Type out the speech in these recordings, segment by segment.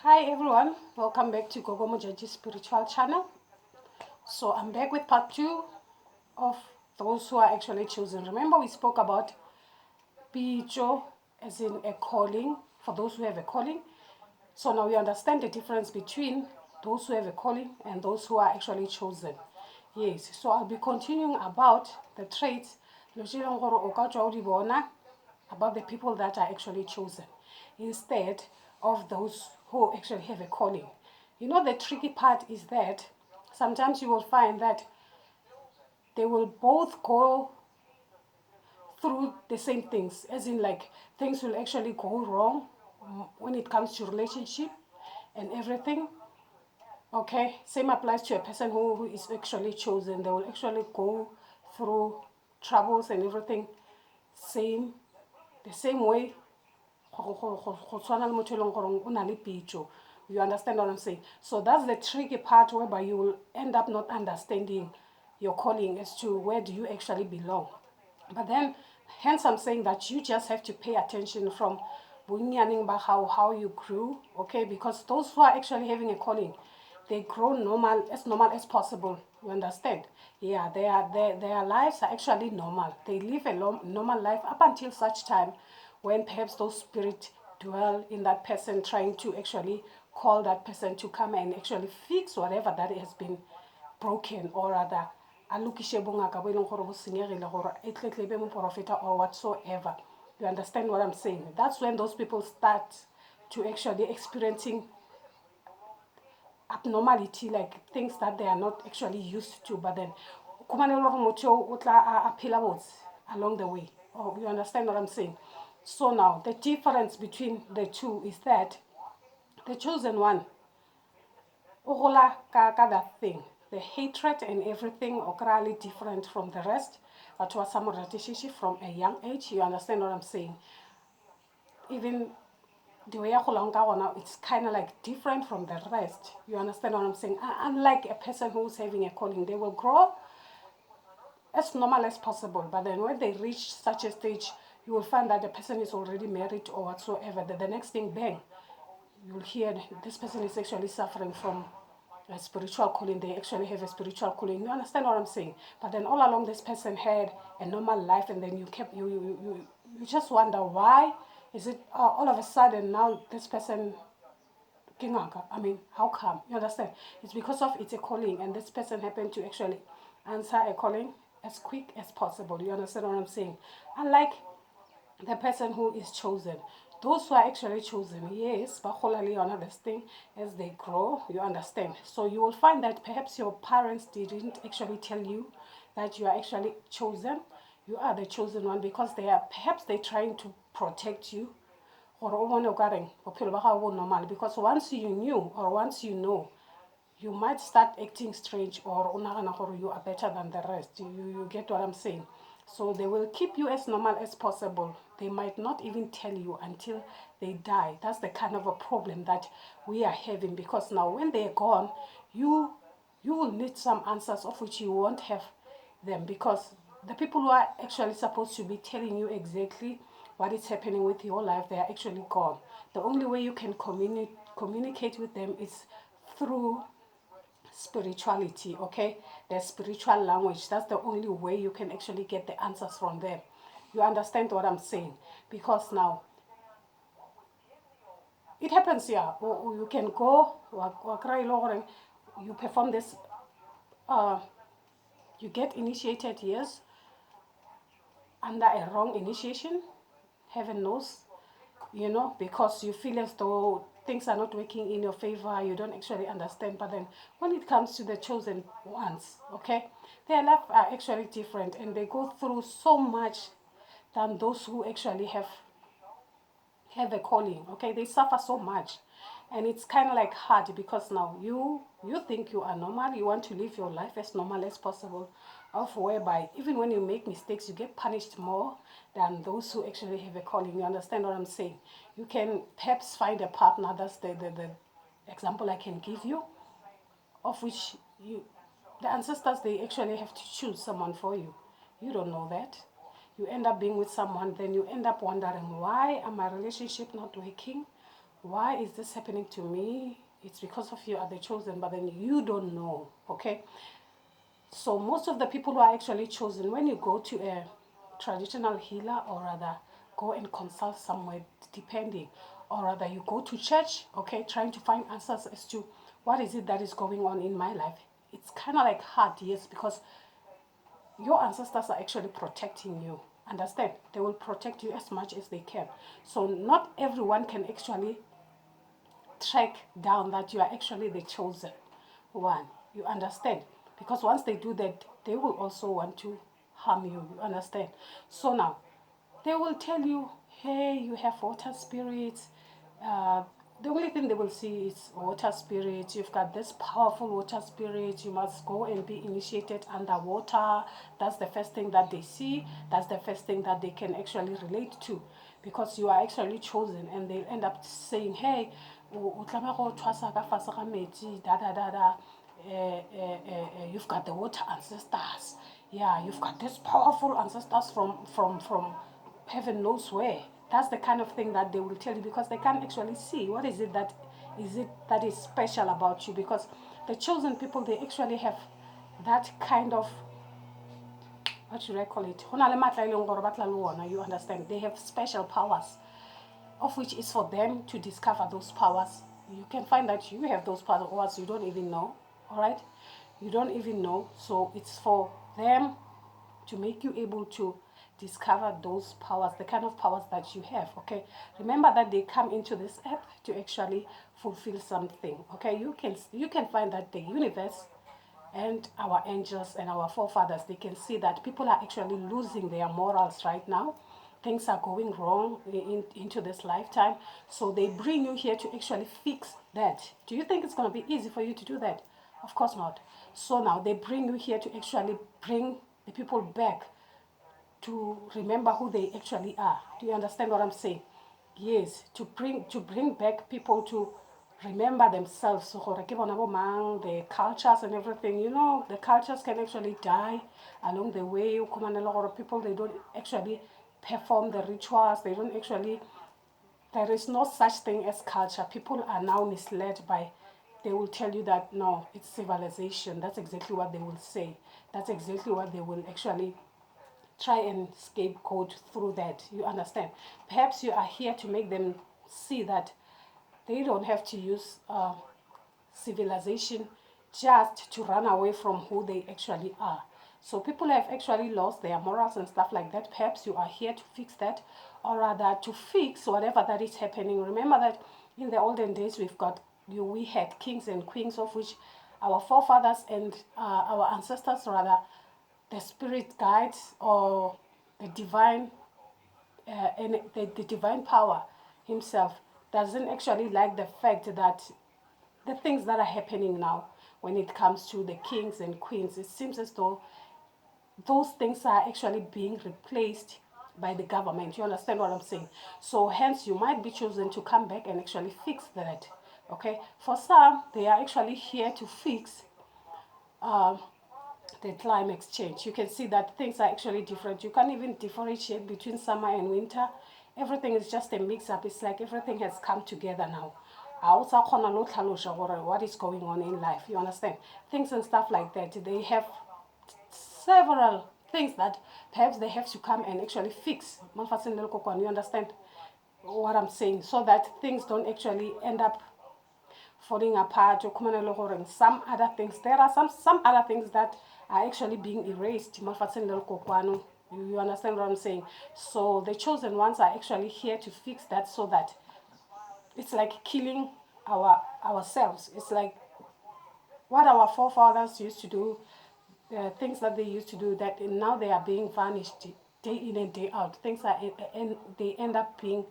Hi everyone, welcome back to Gogo Mojaji's spiritual channel. So I'm back with part 2 of those who are actually chosen. Remember we spoke about Picho as in a calling, for those who have a calling. So now we understand the difference between those who have a calling and those who are actually chosen. Yes, so I'll be continuing about the traits about the people that are actually chosen instead of those who actually have a calling. You know, the tricky part is that sometimes you will find that they will both go through the same things, as in, like, things will actually go wrong when it comes to relationship and everything. Okay, same applies to a person who is actually chosen. They will actually go through troubles and everything the same way. You understand what I'm saying? So that's the tricky part, whereby you will end up not understanding your calling as to where do you actually belong. But then, hence I'm saying that you just have to pay attention from how you grew, okay? Because those who are actually having a calling, they grow normal as possible. You understand? Yeah, their lives are actually normal. They live a normal life up until such time when perhaps those spirits dwell in that person, trying to actually call that person to come and actually fix whatever that has been broken, or rather alukishe bongaka bo e leng gore bo senyegile gore e tletlebe moporofeta or whatsoever. You understand what I'm saying? That's when those people start to actually experiencing abnormality, like things that they are not actually used to. But then along the way. Oh, you understand what I'm saying? So now the difference between the two is that the chosen one, that thing, the hatred and everything orally different from the rest. But was some from a young age. You understand what I'm saying? Even the way it's kind of like different from the rest. You understand what I'm saying? Unlike a person who's having a calling, they will grow as normal as possible. But then when they reach such a stage, you will find that the person is already married or whatsoever. The next thing, bang, you'll hear this person is actually suffering from a spiritual calling. They actually have a spiritual calling. You understand what I'm saying? But then all along, this person had a normal life, and then you just wonder why is it all of a sudden now this person. I mean, how come? You understand? It's because of it's a calling, and this person happened to actually answer a calling as quick as possible. You understand what I'm saying? Unlike the person who is chosen. Those who are actually chosen, yes, but on this thing as they grow, you understand. So you will find that perhaps your parents didn't actually tell you that you are actually chosen. You are the chosen one, because they're trying to protect you, or normal, because once you knew, or once you know, you might start acting strange, or you are better than the rest. You get what I'm saying? So they will keep you as normal as possible. They might not even tell you until they die. That's the kind of a problem that we are having, because now when they're gone, you you will need some answers of which you won't have them, because the people who are actually supposed to be telling you exactly what is happening with your life, they are actually gone. The only way you can communicate with them is through spirituality, okay? The spiritual language. That's the only way you can actually get the answers from them. You understand what I'm saying? Because now it happens, yeah. Or you can go, you perform this, uh, you get initiated, yes, under a wrong initiation, heaven knows, because you feel as though things are not working in your favor, you don't actually understand. But then when it comes to the chosen ones, okay, their life are actually different, and they go through so much than those who actually have a calling. Okay, they suffer so much, and it's kind of like hard, because now you think you are normal, you want to live your life as normal as possible, of whereby even when you make mistakes, you get punished more than those who actually have a calling. You understand what I'm saying? You can perhaps find a partner. That's the example I can give you, of which the ancestors, they actually have to choose someone for you. You don't know that. You end up being with someone, then you end up wondering, why are my relationship not working? why is this happening to me? It's because of you are the chosen, but then you don't know, okay? So most of the people who are actually chosen, when you go to a traditional healer, or rather go and consult somewhere, depending, or rather you go to church, okay, trying to find answers as to what is it that is going on in my life. It's kind of like hard, yes, because your ancestors are actually protecting you. Understand? They will protect you as much as they can. So not everyone can actually track down that you are actually the chosen one. You understand? Because once they do that, they will also want to harm you. You understand? So now, they will tell you, hey, you have water spirits. Uh, the only thing they will see is water spirits. You've got this powerful water spirit. You must go and be initiated underwater. That's the first thing that they see. That's the first thing that they can actually relate to, because you are actually chosen, and they end up saying, hey, o tlameha go thwasa ka fase ga metsi, da da da da. You've got the water ancestors. Yeah, you've got these powerful ancestors from heaven knows where. That's the kind of thing that they will tell you, because they can't actually see what is it that is special about you. Because the chosen people, they actually have that kind of, what should I call it? You understand? They have special powers, of which is for them to discover those powers. You can find that you have those powers, you don't even know. All right, you don't even know. So it's for them to make you able to discover those powers, the kind of powers that you have. Okay, remember that they come into this earth to actually fulfill something. Okay, you can find that the universe and our angels and our forefathers, they can see that people are actually losing their morals right now. Things are going wrong into this lifetime. So they bring you here to actually fix that. Do you think it's going to be easy for you to do that? Of course not. So now they bring you here to actually bring the people back to remember who they actually are. Do you understand what I'm saying? Yes, to bring back people to remember themselves. So the cultures and everything, the cultures can actually die along the way. People, they don't actually perform the rituals. They don't actually, there is no such thing as culture. People are now misled by, they will tell you that no, it's civilization. That's exactly what they will say. That's exactly what they will actually try and scapegoat through that. You understand? Perhaps you are here to make them see that they don't have to use civilization just to run away from who they actually are. So people have actually lost their morals and stuff like that. Perhaps you are here to fix that, or rather to fix whatever that is happening. Remember that in the olden days we had kings and queens, of which our forefathers and our ancestors, rather, the spirit guides, or the divine and the divine power himself doesn't actually like the fact that the things that are happening now, when it comes to the kings and queens, it seems as though those things are actually being replaced by the government. You understand what I'm saying? So hence you might be chosen to come back and actually fix that. Okay, for some, they are actually here to fix the climate change. You can see that things are actually different. You can't even differentiate between summer and winter. Everything is just a mix up. It's like everything has come together now. What is going on in life? You understand? Things and stuff like that. They have several things that perhaps they have to come and actually fix. You understand what I'm saying? So that things don't actually end up falling apart. Some other things, there are some other things that are actually being erased. You understand what I'm saying? So the chosen ones are actually here to fix that, so that it's like killing ourselves. It's like what our forefathers used to do, things that they used to do, that now they are being vanished day in and day out. Things are, and they end up being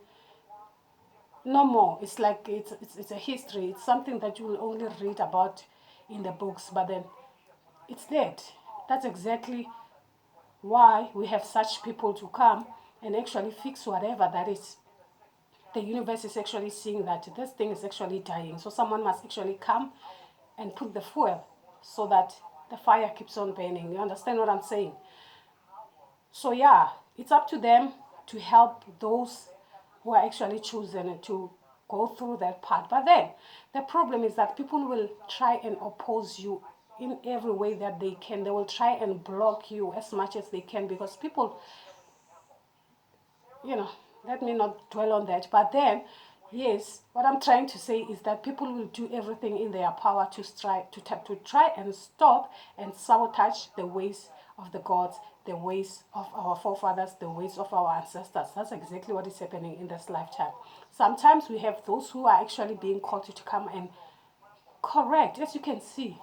no more. It's like it's a history. It's something that you will only read about in the books, but then it's dead. That's exactly why we have such people to come and actually fix whatever that is. The universe is actually seeing that this thing is actually dying. So someone must actually come and put the fuel, so that the fire keeps on burning. You understand what I'm saying? So yeah, it's up to them to help those who are actually chosen to go through that part. But then the problem is that people will try and oppose you in every way that they can. They will try and block you as much as they can, because people, let me not dwell on that. But then, yes, what I'm trying to say is that people will do everything in their power to try and stop and sabotage the ways of the gods, the ways of our forefathers, the ways of our ancestors. That's exactly what is happening in this lifetime. Sometimes we have those who are actually being called to come and correct. As you can see,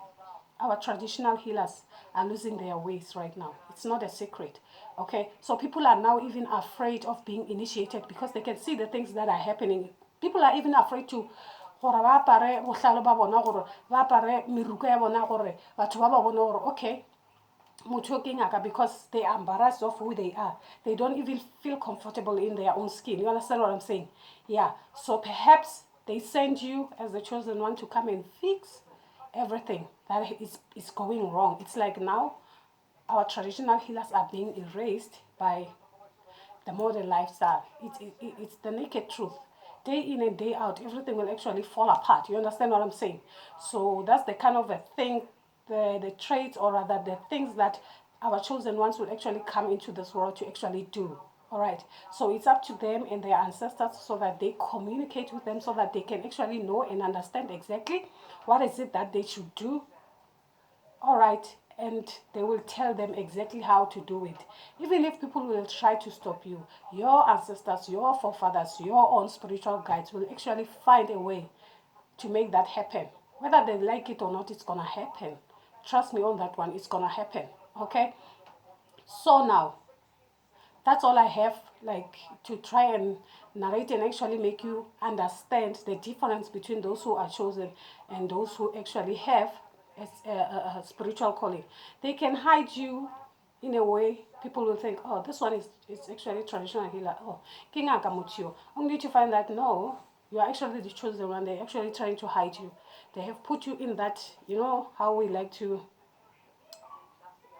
our traditional healers are losing their ways right now. It's not a secret. Okay, so people are now even afraid of being initiated because they can see the things that are happening. People are even afraid to gore ba apare bohlalo ba bona, gore ba apare meruko ya bona, gore batho ba ba bone gore okay, motho ke ngaka, because they are embarrassed of who they are. They don't even feel comfortable in their own skin. You understand what I'm saying? Yeah. So perhaps they send you as the chosen one to come and fix everything that is going wrong. It's like now our traditional healers are being erased by the modern lifestyle. It's the naked truth. Day in and day out, everything will actually fall apart. You understand what I'm saying? So that's the kind of a thing, the traits, or rather the things that our chosen ones will actually come into this world to actually do. All right. So it's up to them and their ancestors, so that they communicate with them, so that they can actually know and understand exactly what is it that they should do. All right, and they will tell them exactly how to do it. Even if people will try to stop you, your ancestors, your forefathers, your own spiritual guides will actually find a way to make that happen. Whether they like it or not, it's gonna happen. Trust me on that one, it's gonna happen. Okay, so now that's all I have, like, to try and narrate and actually make you understand the difference between those who are chosen and those who actually have a spiritual calling. They can hide you in a way. People will think, oh, this one is actually traditional healer. Oh, king akamutio. Only to find that no, you are actually the chosen one. They're actually trying to hide you. They have put you in that, how we like to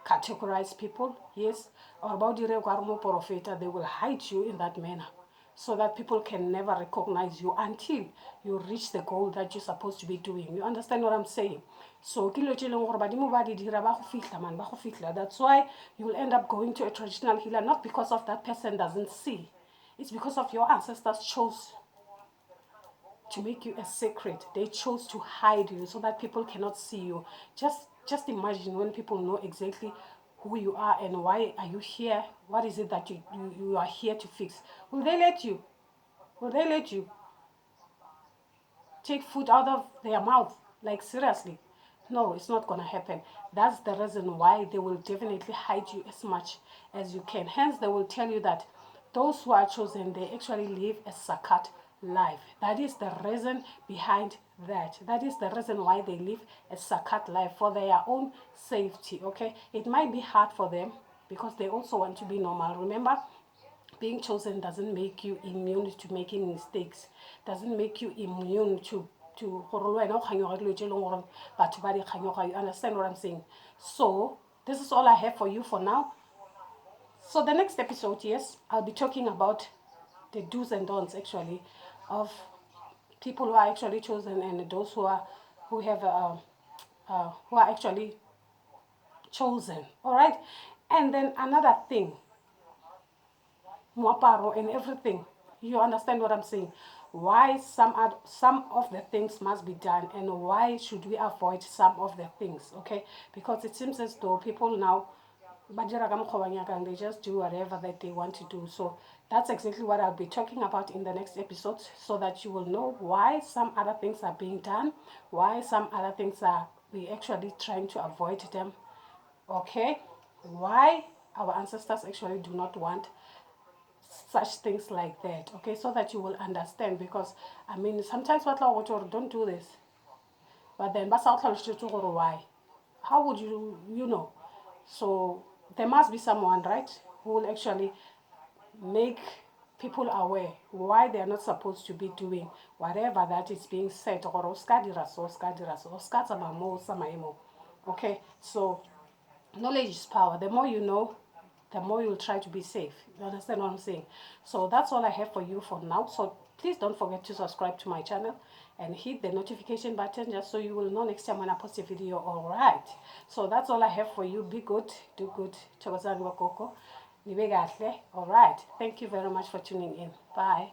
categorize people, yes, or about the profeta, they will hide you in that manner, so that people can never recognize you until you reach the goal that you're supposed to be doing. You understand what I'm saying? So that's why you will end up going to a traditional healer, not because of that person doesn't see. It's because of your ancestors chose to make you a secret. They chose to hide you so that people cannot see you. Just imagine when people know exactly who you are and why are you here. What is it that you are here to fix? Will they let you? Will they let you take food out of their mouth? Like, seriously? No, it's not going to happen. That's the reason why they will definitely hide you as much as you can. Hence, they will tell you that those who are chosen, they actually live a sakat life. That is the reason behind that. That is the reason why they live a sakat life, for their own safety. Okay, it might be hard for them because they also want to be normal. Remember, being chosen doesn't make you immune to making mistakes, doesn't make you immune to you understand what I'm saying? So this is all I have for you for now. So the next episode, yes, I'll be talking about the do's and don'ts, actually, of people who are actually chosen and those who are actually chosen. All right. And then another thing, Mwaparo and everything. You understand what I'm saying? Why some of the things must be done, and why should we avoid some of the things? Okay, because it seems as though people now, they just do whatever that they want to do. So that's exactly what I'll be talking about in the next episode, so that you will know why some other things are being done, why some other things are we actually trying to avoid them. Okay, why our ancestors actually do not want such things like that. Okay, so that you will understand. Because I mean, sometimes what don't do this, but then why? How would you know? So there must be someone, right, who will actually make people aware why they are not supposed to be doing whatever that is being said. Okay, so knowledge is power. The more you know, the more you'll try to be safe. You understand what I'm saying? So that's all I have for you for now. So please don't forget to subscribe to my channel and hit the notification button just so you will know next time when I post a video. All right, so that's all I have for you. Be good, do good. Chokozani wakoko. All right, thank you very much for tuning in. Bye.